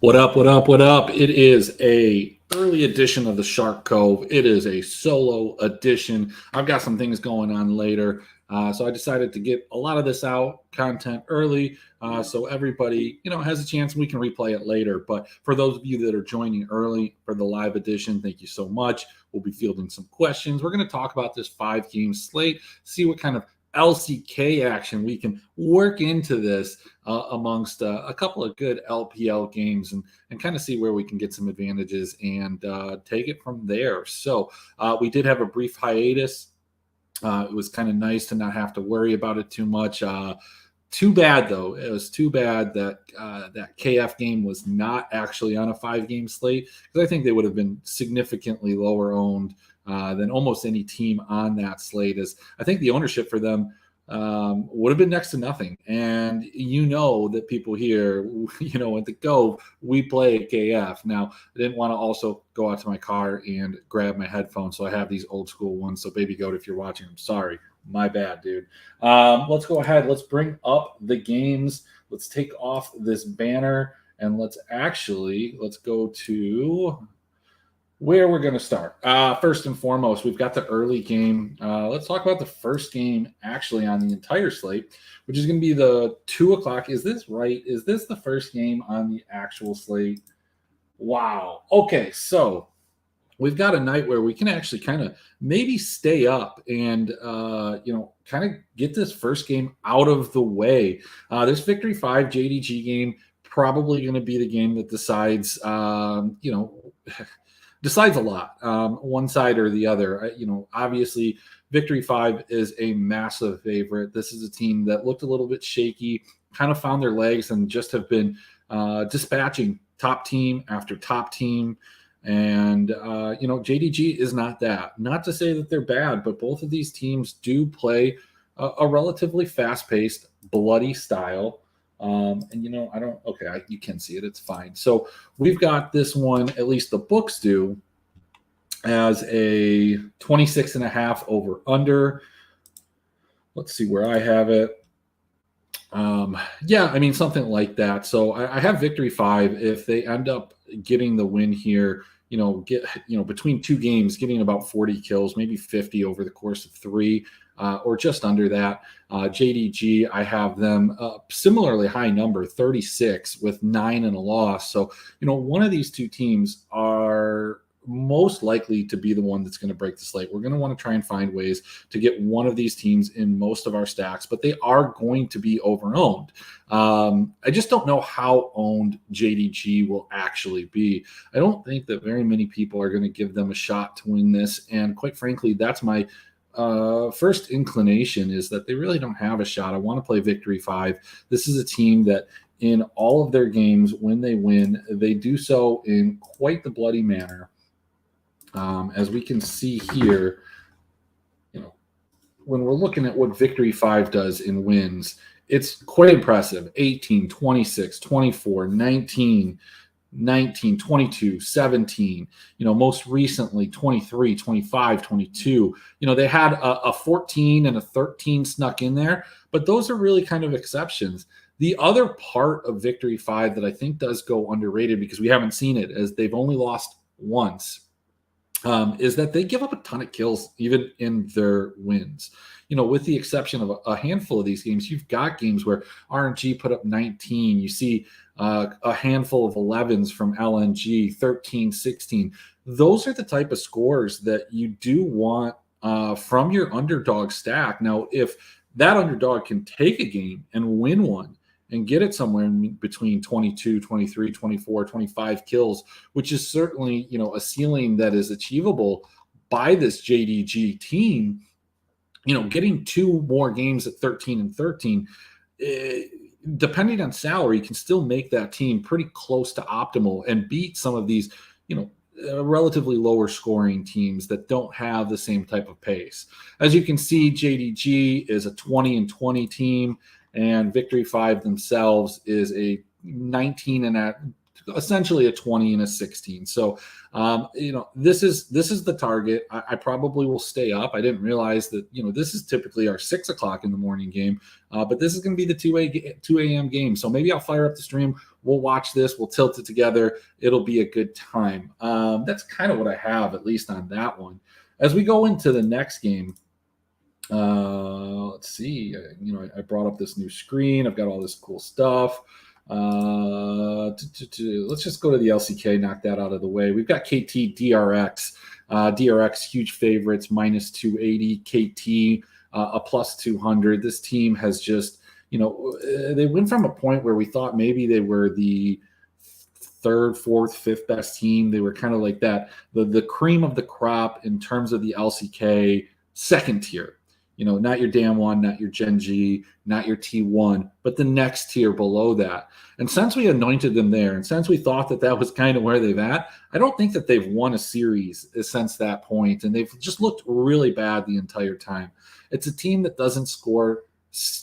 What up, what up, what up? It is a early edition of the Shark Cove. It is a solo edition. I've got some things going on later. So I decided to get a lot of this out content early so everybody, has a chance and we can replay it later. But for those of you that are joining early for the live edition, thank you so much. We'll be fielding some questions. We're going to talk about this 5-game slate, see what kind of LCK action we can work into this amongst a couple of good LPL games and kind of see where we can get some advantages and take it from there. So we did have a brief hiatus. It was kind of nice to not have to worry about it too much. Too bad, though. It was too bad that that KF game was not actually on a 5-game slate, because I think they would have been significantly lower owned than almost any team on that slate. As I think the ownership for them would have been next to nothing. And that people here, at the Cove, we play KF. Now, I didn't want to also go out to my car and grab my headphones, so I have these old school ones. So Baby Goat, if you're watching, I'm sorry. My bad, dude. Let's go ahead. Let's bring up the games. Let's take off this banner and let's go to where we're going to start. First and foremost, we've got the early game. Let's talk about the first game actually on the entire slate, which is going to be the 2 o'clock. Is this right? Is this the first game on the actual slate? Wow. Okay, so we've got a night where we can actually kind of maybe stay up and, kind of get this first game out of the way. This Victory 5 JDG game probably going to be the game that decides, decides a lot, one side or the other. Obviously, Victory 5 is a massive favorite. This is a team that looked a little bit shaky, kind of found their legs, and just have been dispatching top team after top team. And, JDG is not that. Not to say that they're bad, but both of these teams do play a relatively fast-paced, bloody style. You can see it. It's fine. So we've got this one, at least the books do, as a 26.5 over under. Let's see where I have it. Something like that. So I have Victory 5. If they end up getting the win here, between 2 games, getting about 40 kills, maybe 50 over the course of 3, or just under that. JDG, I have them similarly high number, 36 with 9 and a loss. So, one of these 2 teams are most likely to be the one that's going to break the slate. We're going to want to try and find ways to get one of these teams in most of our stacks, but they are going to be over-owned. I just don't know how owned JDG will actually be. I don't think that very many people are going to give them a shot to win this, and quite frankly, that's my first inclination, is that they really don't have a shot. I want to play Victory 5. This is a team that in all of their games, when they win, they do so in quite the bloody manner. As we can see here, when we're looking at what Victory 5 does in wins, it's quite impressive. 18, 26, 24, 19, 22, 17, most recently 23, 25, 22. They had a 14 and a 13 snuck in there, but those are really kind of exceptions. The other part of Victory 5 that I think does go underrated, because we haven't seen it, as they've only lost once, is that they give up a ton of kills even in their wins. With the exception of a handful of these games, you've got games where RNG put up 19. You see a handful of 11s from LNG, 13, 16. Those are the type of scores that you do want from your underdog stack. Now, if that underdog can take a game and win one, and get it somewhere in between 22, 23, 24, 25 kills, which is certainly, a ceiling that is achievable by this JDG team. Getting 2 more games at 13 and 13, depending on salary, can still make that team pretty close to optimal and beat some of these, relatively lower scoring teams that don't have the same type of pace. As you can see, JDG is a 20 and 20 team. And Victory 5 themselves is a 19 and essentially a 20 and a 16. So, this is the target. I probably will stay up. I didn't realize that, this is typically our 6 o'clock in the morning game, but this is going to be the 2 a.m. game. So maybe I'll fire up the stream We'll watch this. We'll tilt it together. It'll be a good time. That's kind of what I have, at least on that one. As we go into the next game, let's see. I brought up this new screen. I've got all this cool stuff. Let's just go to the LCK, knock that out of the way. We've got KT DRX. DRX, huge favorites, minus 280. KT, a plus 200. This team has just, they went from a point where we thought maybe they were the third, fourth, fifth best team. They were kind of like that, the cream of the crop in terms of the LCK second tier. Not your Damwon, not your Gen G, not your T1, but the next tier below that. And since we anointed them there, and since we thought that was kind of where they've at, I don't think that they've won a series since that point, and they've just looked really bad the entire time. It's a team that doesn't score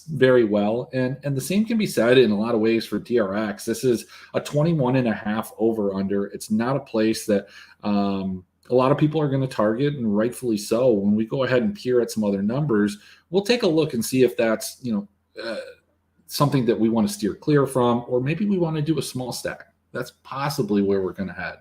very well, and the same can be said in a lot of ways for DRX. This is a 21.5 over-under. It's not a place that a lot of people are going to target, and rightfully so. When we go ahead and peer at some other numbers, we'll take a look and see if that's something that we want to steer clear from, or maybe we want to do a small stack. That's possibly where we're going to head.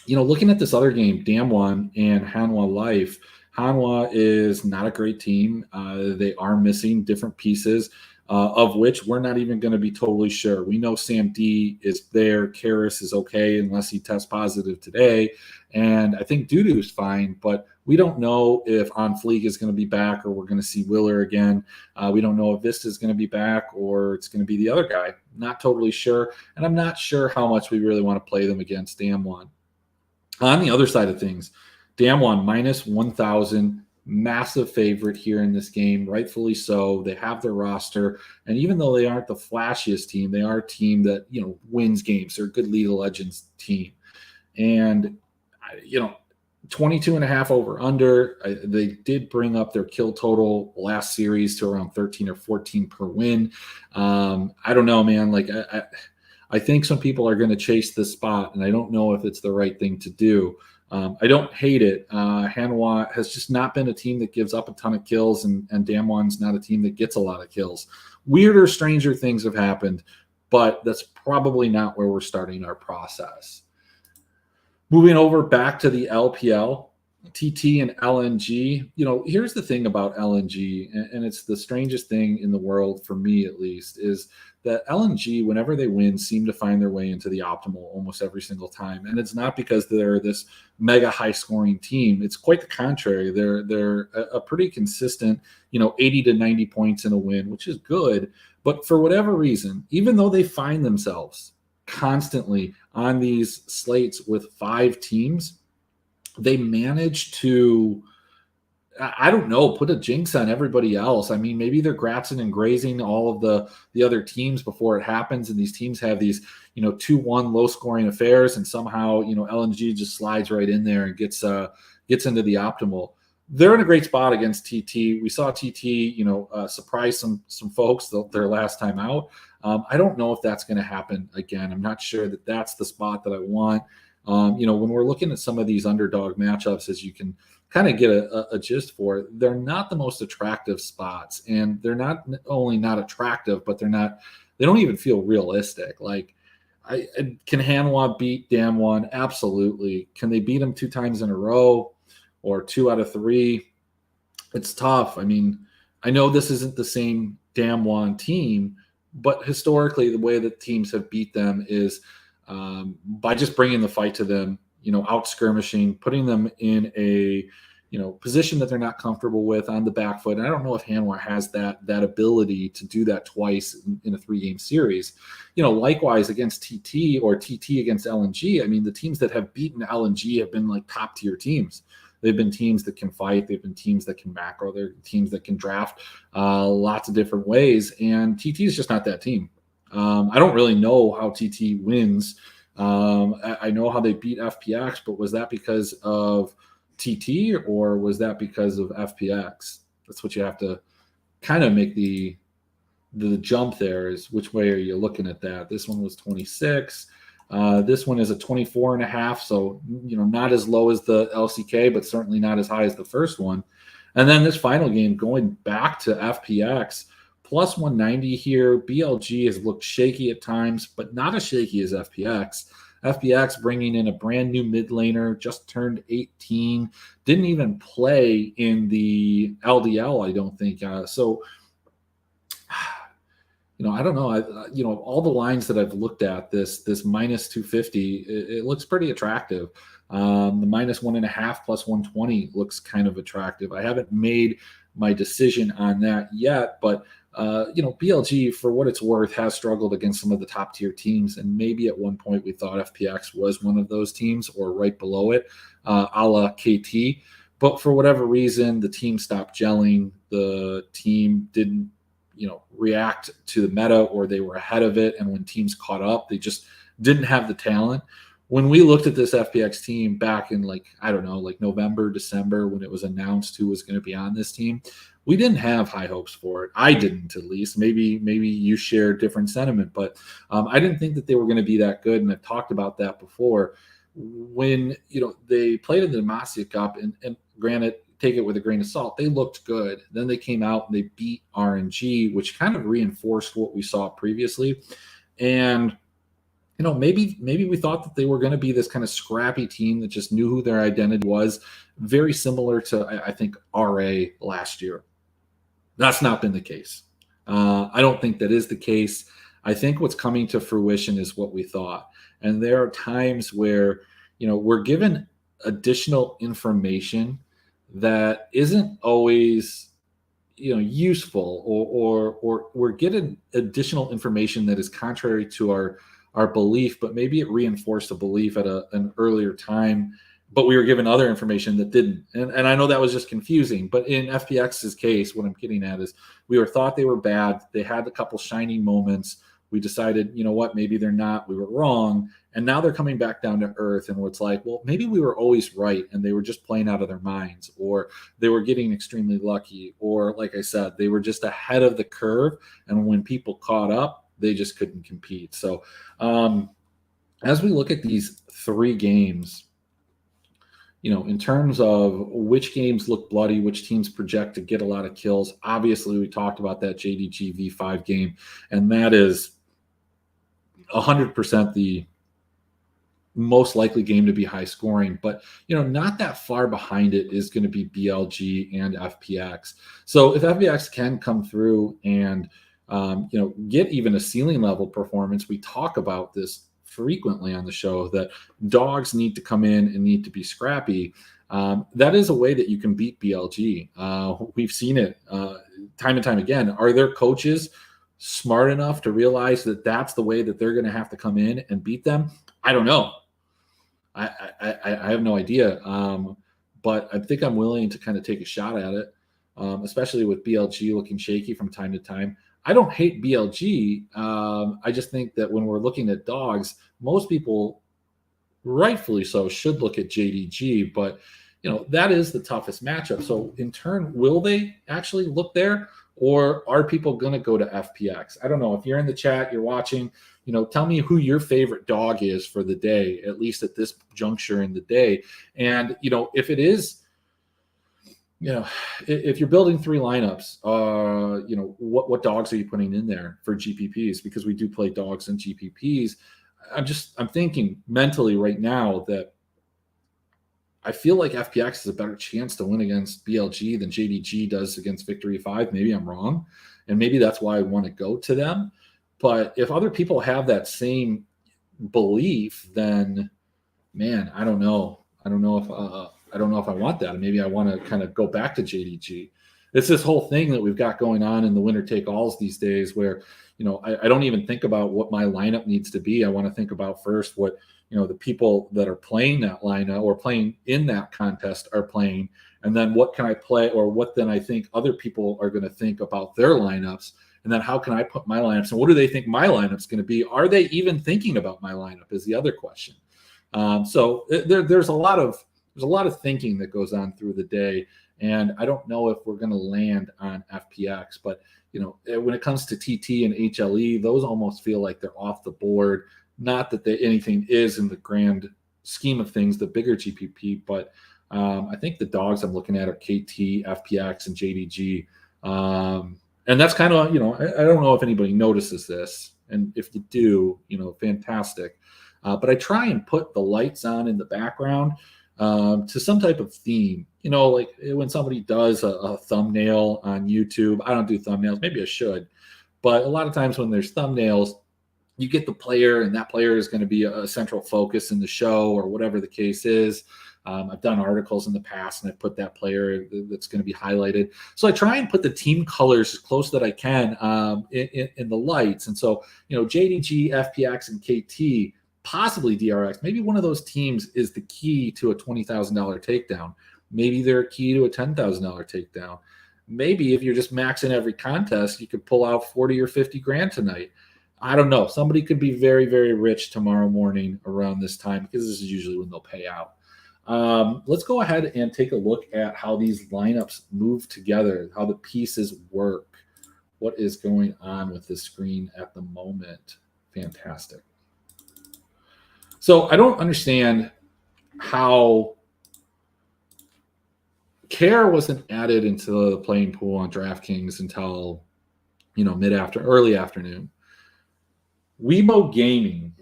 Looking at this other game, Damwon and Hanwha Life. Hanwha is not a great team. They are missing different pieces, of which we're not even going to be totally sure. We know Sam D is there. Karis is okay unless he tests positive today. And I think Dudu is fine, but we don't know if On Fleek is going to be back, or we're going to see Willer again. We don't know if Vista is going to be back, or it's going to be the other guy. Not totally sure. And I'm not sure how much we really want to play them against Damwon. On the other side of things, Damwon minus 1,000. Massive favorite here in this game, rightfully so. They have their roster, and even though they aren't the flashiest team, they are a team that wins games. They're a good League of Legends team, and 22.5 over under. They did bring up their kill total last series to around 13 or 14 per win. I don't know, man. Like I think some people are going to chase this spot, and I don't know if it's the right thing to do. I don't hate it. Hanwha has just not been a team that gives up a ton of kills, and Damwon's not a team that gets a lot of kills. Weirder, stranger things have happened, but that's probably not where we're starting our process. Moving over back to the LPL, TT and LNG. Here's the thing about LNG, and it's the strangest thing in the world for me, at least, is that LNG, whenever they win, seem to find their way into the optimal almost every single time. And it's not because they're this mega high scoring team. It's quite the contrary. They're a pretty consistent, 80 to 90 points in a win, which is good. But for whatever reason, even though they find themselves constantly on these slates with 5 teams, they manage to, I don't know, put a jinx on everybody else. I mean, maybe they're gratzing and grazing all of the other teams before it happens, and these teams have these, 2-1 low-scoring affairs, and somehow, LNG just slides right in there and gets into the optimal. They're in a great spot against TT. We saw TT, surprise some folks their last time out. I don't know if that's going to happen again. I'm not sure that that's the spot that I want. When we're looking at some of these underdog matchups, as you can kind of get a gist for it, they're not the most attractive spots, and they're not only not attractive, but they don't even feel realistic. Like, can Hanwha beat Damwon? Absolutely. Can they beat them 2 times in a row or 2 out of 3? It's tough. I mean, I know this isn't the same Damwon team, but historically, the way that teams have beat them is by just bringing the fight to them, out skirmishing, putting them in a, position that they're not comfortable with on the back foot. And I don't know if Hanwha has that ability to do that twice in a 3-game series. Likewise against TT or TT against LNG. I mean, the teams that have beaten LNG have been like top tier teams. They've been teams that can fight. They've been teams that can macro. They're teams that can draft lots of different ways. And TT is just not that team. I don't really know how TT wins. I know how they beat FPX, but was that because of TT or was that because of FPX? That's what you have to kind of make the jump there, is which way are you looking at that? This one was 26. This one is a 24.5. So, not as low as the LCK, but certainly not as high as the first one. And then this final game, going back to FPX, plus 190 here. BLG has looked shaky at times, but not as shaky as FPX. FPX bringing in a brand new mid laner, just turned 18, didn't even play in the LDL, I don't think. So, I don't know. All the lines that I've looked at, this minus 250, it looks pretty attractive. The minus 1.5 plus 120 looks kind of attractive. I haven't made my decision on that yet, but BLG, for what it's worth, has struggled against some of the top tier teams. And maybe at one point we thought FPX was one of those teams or right below it, a la KT. But for whatever reason, the team stopped gelling. The team didn't, react to the meta, or they were ahead of it. And when teams caught up, they just didn't have the talent. When we looked at this FPX team back in November, December, when it was announced who was going to be on this team, we didn't have high hopes for it. I didn't, at least. Maybe you share different sentiment, but I didn't think that they were going to be that good. And I've talked about that before. When they played in the Demacia Cup, and granted, take it with a grain of salt, they looked good. Then they came out and they beat RNG, which kind of reinforced what we saw previously. And maybe we thought that they were going to be this kind of scrappy team that just knew who their identity was, very similar to, I think, RA last year. That's not been the case. I don't think that is the case. I think what's coming to fruition is what we thought. And there are times where, we're given additional information that isn't always, useful, or we're getting additional information that is contrary to our belief, but maybe it reinforced a belief at an earlier time, but we were given other information that didn't. And I know that was just confusing, but in FPX's case, what I'm getting at is we thought they were bad. They had a couple shining moments. We decided, maybe they're not. We were wrong. And now they're coming back down to earth. And it's like, well, maybe we were always right and they were just playing out of their minds, or they were getting extremely lucky, or like I said, they were just ahead of the curve. And when people caught up, they just couldn't compete. So as we look at these 3 games, in terms of which games look bloody, which teams project to get a lot of kills, obviously we talked about that JDG V5 game, and that is 100% the most likely game to be high scoring. But, not that far behind it is going to be BLG and FPX. So if FPX can come through and, get even a ceiling level performance, we talk about this frequently on the show, that dogs need to come in and need to be scrappy. That is a way that you can beat BLG. We've seen it time and time again. Are their coaches smart enough to realize that that's the way that they're going to have to come in and beat them? I don't know. I have no idea. But I think I'm willing to kind of take a shot at it, especially with BLG looking shaky from time to time. I don't hate BLG. I just think that when we're looking at dogs, most people, rightfully so, should look at JDG. But, that is the toughest matchup. So in turn, will they actually look there? Or are people going to go to FPX? I don't know. If you're in the chat, you're watching, tell me who your favorite dog is for the day, at least at this juncture in the day. And, if it is, if you're building 3 lineups, what dogs are you putting in there for GPPs? Because we do play dogs and GPPs. I'm thinking mentally right now that I feel like FPX has a better chance to win against BLG than JDG does against Victory 5. Maybe I'm wrong, and maybe that's why I want to go to them. But if other people have that same belief, then, man, I don't know. I don't know if I want that. Maybe I want to kind of go back to JDG. It's this whole thing that we've got going on in the winner take alls these days, where I don't even think about what my lineup needs to be. I want to think about first what the people that are playing that lineup or playing in that contest are playing, and then what can I play, or what then I think other people are going to think about their lineups, and then how can I put my lineups, and what do they think my lineup's going to be? Are they even thinking about my lineup is the other question. So there's a lot of thinking that goes on through the day, and I don't know if we're going to land on FPX, but when it comes to TT and HLE, those almost feel like they're off the board. Not that anything is in the grand scheme of things, the bigger GPP, but I think the dogs I'm looking at are KT, FPX, and JDG. And that's kind of, I don't know if anybody notices this. And if you do, fantastic. But I try and put the lights on in the background to some type of theme. Like when somebody does a thumbnail on YouTube, I don't do thumbnails. Maybe I should. But a lot of times when there's thumbnails, you get the player, and that player is going to be a central focus in the show or whatever the case is. I've done articles in the past, and I put that player that's going to be highlighted. So I try and put the team colors as close that I can in the lights. And so, JDG, FPX, and KT, possibly DRX, maybe one of those teams is the key to a $20,000 takedown. Maybe they're a key to a $10,000 takedown. Maybe if you're just maxing every contest, you could pull out 40 or 50 grand tonight. I don't know. Somebody could be very, very rich tomorrow morning around this time, because this is usually when they'll pay out. Let's go ahead and take a look at how these lineups move together, how the pieces work. What is going on with this screen at the moment? Fantastic. So I don't understand how Care wasn't added into the playing pool on DraftKings until, early afternoon. Weibo Gaming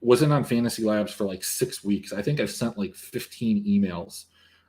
wasn't on Fantasy Labs for like 6 weeks. I think I've sent like 15 emails.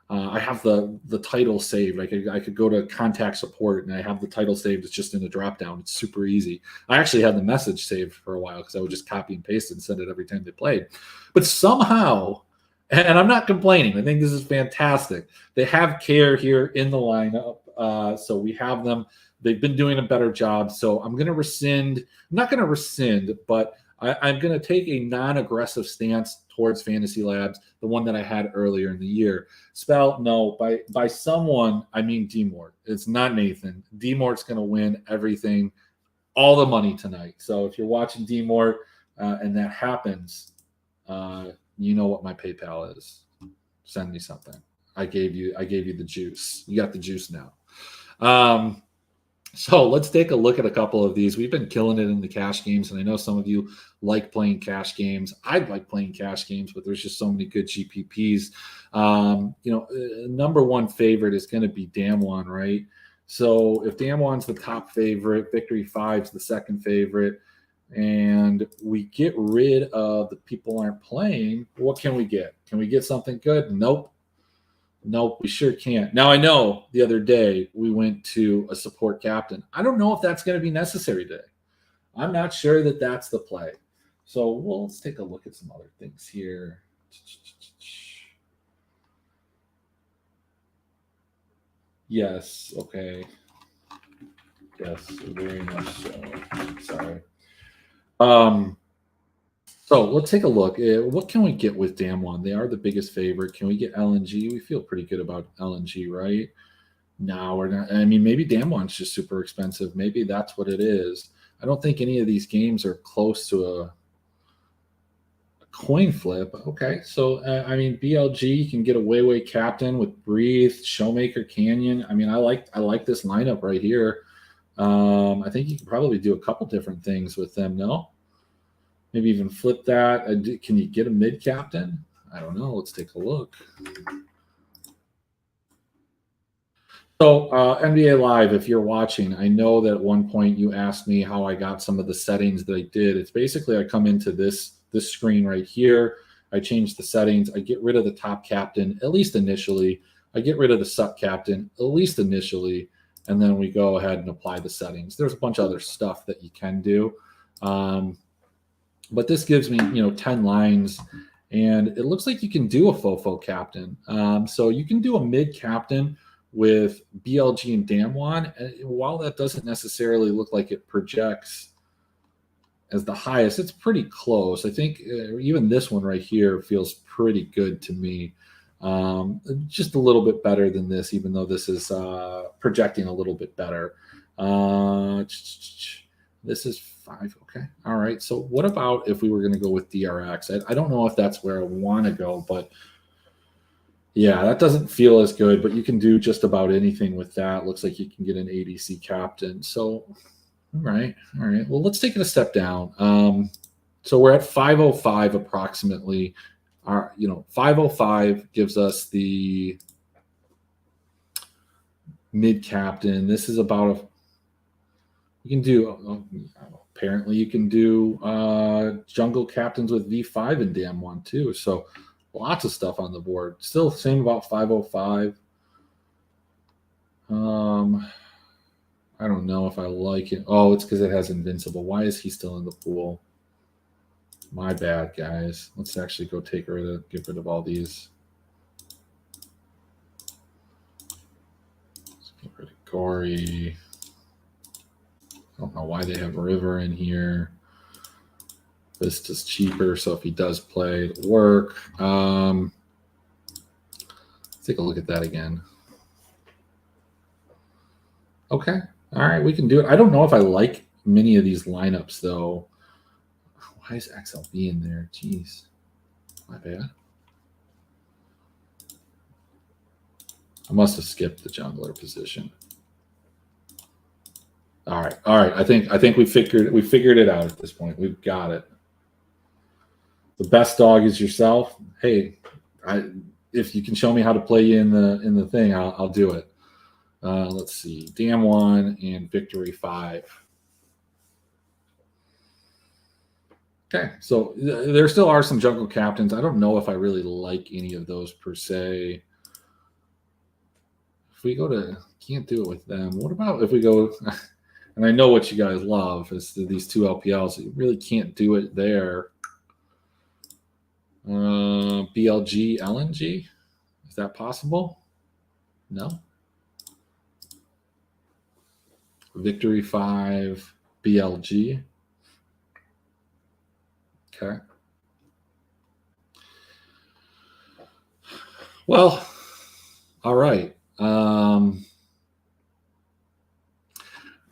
I have the title saved. I could go to contact support, and I have the title saved. It's just in the drop down. It's super easy. I actually had the message saved for a while because I would just copy and paste it and send it every time they played. But somehow, and I'm not complaining, I think this is fantastic, they have Care here in the lineup. So we have them. They've been doing a better job. So I'm going to rescind. I'm not going to rescind, but I'm going to take a non-aggressive stance towards Fantasy Labs, the one that I had earlier in the year. By someone, I mean D-Mort. It's not Nathan. D-Mort's going to win everything, all the money tonight. So if you're watching D-Mort and that happens, you know what my PayPal is. Send me something. I gave you the juice. You got the juice now. So let's take a look at a couple of these. We've been killing it in the cash games, and I know some of you like playing cash games. I like playing cash games, but there's just so many good GPPs. Number one favorite is going to be Damwon, right? So if Damwon's the top favorite, Victory 5's the second favorite, and we get rid of the people aren't playing, what can we get? Can we get something good? Nope, we sure can't. Now, I know the other day we went to a support captain. I don't know if that's going to be necessary today. I'm not sure that that's the play. So, let's take a look at some other things here. Yes, okay. Yes, very much so. Sorry. So let's take a look. What can we get with Damwon? They are the biggest favorite. Can we get LNG? We feel pretty good about LNG, right? No, we're not. I mean, maybe Damwon's just super expensive. Maybe that's what it is. I don't think any of these games are close to a coin flip. Okay, so BLG, you can get a way captain with Breathe, Showmaker, Canyon. I mean, I like this lineup right here. I think you can probably do a couple different things with them. No. Maybe even flip that. Can you get a mid captain? I don't know. Let's take a look. So NBA Live, if you're watching, I know that at one point you asked me how I got some of the settings that I did. It's basically I come into this screen right here. I change the settings. I get rid of the top captain, at least initially. I get rid of the sub captain, at least initially. And then we go ahead and apply the settings. There's a bunch of other stuff that you can do. But this gives me, 10 lines, and it looks like you can do a Fofo captain. So you can do a mid captain with BLG and Damwon. And while that doesn't necessarily look like it projects as the highest, it's pretty close. I think even this one right here feels pretty good to me. Just a little bit better than this, even though this is projecting a little bit better. This is 5. Okay. All right. So what about if we were going to go with DRX? I don't know if that's where I want to go, but yeah, that doesn't feel as good, but you can do just about anything with that. Looks like you can get an ADC captain. So, all right. Well, let's take it a step down. So we're at 505 approximately. 505 gives us the mid-captain. This is about you can do, apparently you can do jungle captains with V5 in Dam 1 too. So lots of stuff on the board. Still same about 505. I don't know if I like it. Oh, it's because it has Invincible. Why is he still in the pool? My bad, guys. Let's actually go get rid of all these. Let's get rid of Gory. I don't know why they have River in here. This is cheaper, so if he does play, it'll work. Let's take a look at that again. Okay. All right, we can do it. I don't know if I like many of these lineups, though. Why is XLB in there? Jeez. My bad. I must have skipped the jungler position. All right. I think we figured it out at this point. We've got it. The best dog is yourself. Hey, if you can show me how to play you in the thing, I'll do it. Let's see. Dam 1 and Victory 5. Okay, so there still are some jungle captains. I don't know if I really like any of those per se. If we go to, can't do it with them. What about if we go, and I know what you guys love is these two LPLs. You really can't do it there. BLG, LNG, is that possible? No. Victory 5, BLG. Okay. Well, all right.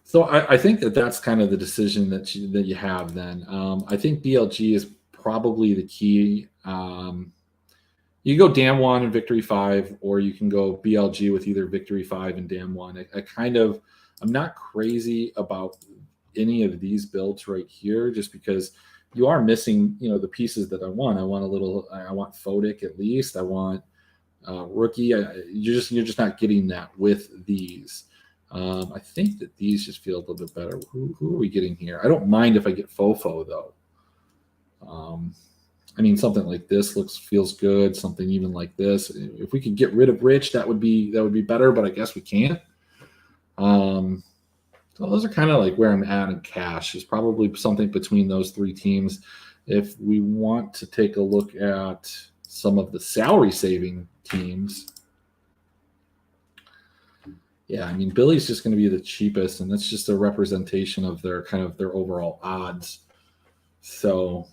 So I think that's kind of the decision that you have then. I think BLG is probably the key. You go Dam 1 and Victory 5, or you can go BLG with either Victory 5 and Dam 1. I'm not crazy about any of these builds right here, just because you are missing, the pieces that I want. I want Photic at least. I want Rookie. You're just not getting that with these. I think that these just feel a little bit better. Who are we getting here? I don't mind if I get Fofo though. Something like this feels good. Something even like this. If we could get rid of Rich, that would be better. But I guess we can't. So those are kind of like where I'm at in cash. Is probably something between those three teams. If we want to take a look at some of the salary saving teams, yeah, Billy's just going to be the cheapest, and that's just a representation of their overall odds. So,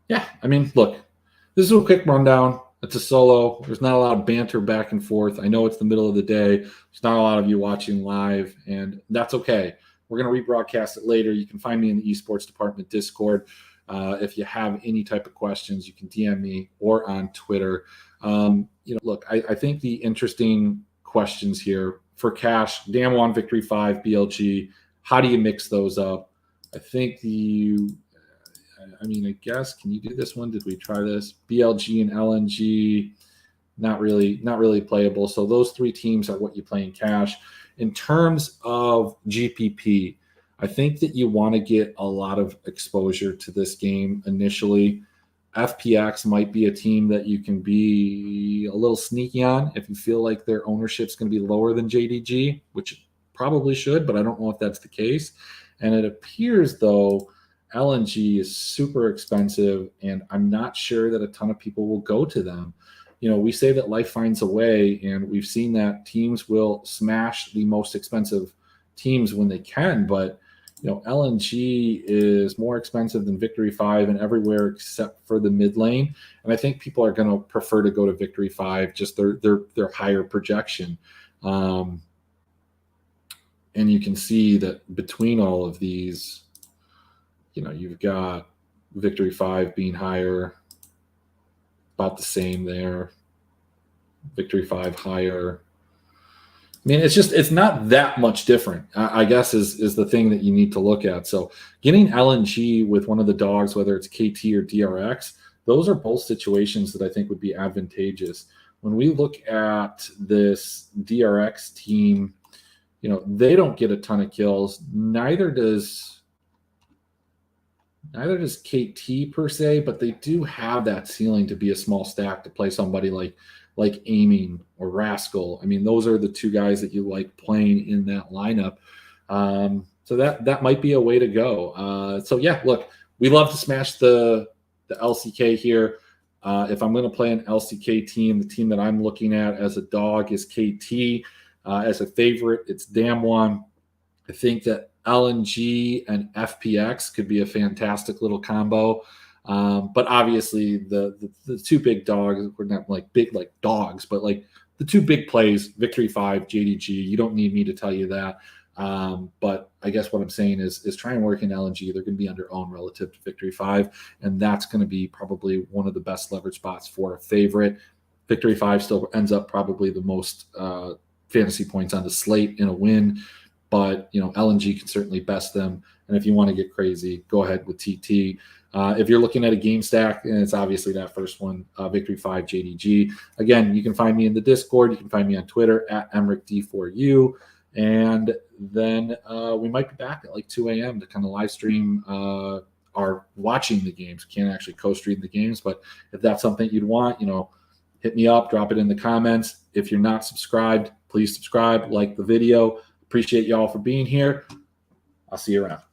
yeah, look, this is a quick rundown. It's a solo. There's not a lot of banter back and forth. I know it's the middle of the day. There's not a lot of you watching live, and that's okay. We're going to rebroadcast it later. You can find me in the esports department Discord. If you have any type of questions, you can DM me or on Twitter. Look, I think the interesting questions here for cash, Dam 1, Victory 5, BLG, how do you mix those up? I think I guess, can you do this one? Did we try this? BLG and LNG, not really playable. So those three teams are what you play in cash. In terms of GPP, I think that you want to get a lot of exposure to this game initially. FPX might be a team that you can be a little sneaky on if you feel like their ownership's going to be lower than JDG, which it probably should, but I don't know if that's the case. And it appears, though, LNG is super expensive, and I'm not sure that a ton of people will go to them. We say that life finds a way, and we've seen that teams will smash the most expensive teams when they can, but LNG is more expensive than Victory 5 and everywhere except for the mid lane. And I think people are going to prefer to go to Victory 5, just their higher projection. And you can see that between all of these, you've got Victory 5 being higher, about the same there. Victory 5 higher. It's not that much different, I guess, is the thing that you need to look at. So getting LNG with one of the dogs, whether it's KT or DRX, those are both situations that I think would be advantageous. when we look at this DRX team, they don't get a ton of kills. Neither does KT per se, but they do have that ceiling to be a small stack to play somebody like Aiming or Rascal. I mean, those are the two guys that you like playing in that lineup. So that might be a way to go. So yeah, look, we love to smash the LCK here. If I'm going to play an LCK team, the team that I'm looking at as a dog is KT. As a favorite, it's Damwon. I think that LNG and FPX could be a fantastic little combo. But obviously the two big dogs, we're not like big like dogs, but like the two big plays, Victory 5, JDG. You don't need me to tell you that. But I guess what I'm saying is try and work in LNG. They're going to be under own relative to Victory 5, and that's going to be probably one of the best leverage spots for a favorite. Victory 5 still ends up probably the most fantasy points on the slate in a win, but LNG can certainly best them. And if you want to get crazy, go ahead with TT. If you're looking at a game stack, and it's obviously that first one, Victory 5 JDG. Again, you can find me in the Discord. You can find me on Twitter at EmrichD4U. And then we might be back at like 2 a.m. to kind of live stream our watching the games. Can't actually co-stream the games, but if that's something you'd want, hit me up, drop it in the comments. If you're not subscribed, please subscribe, like the video. Appreciate y'all for being here. I'll see you around.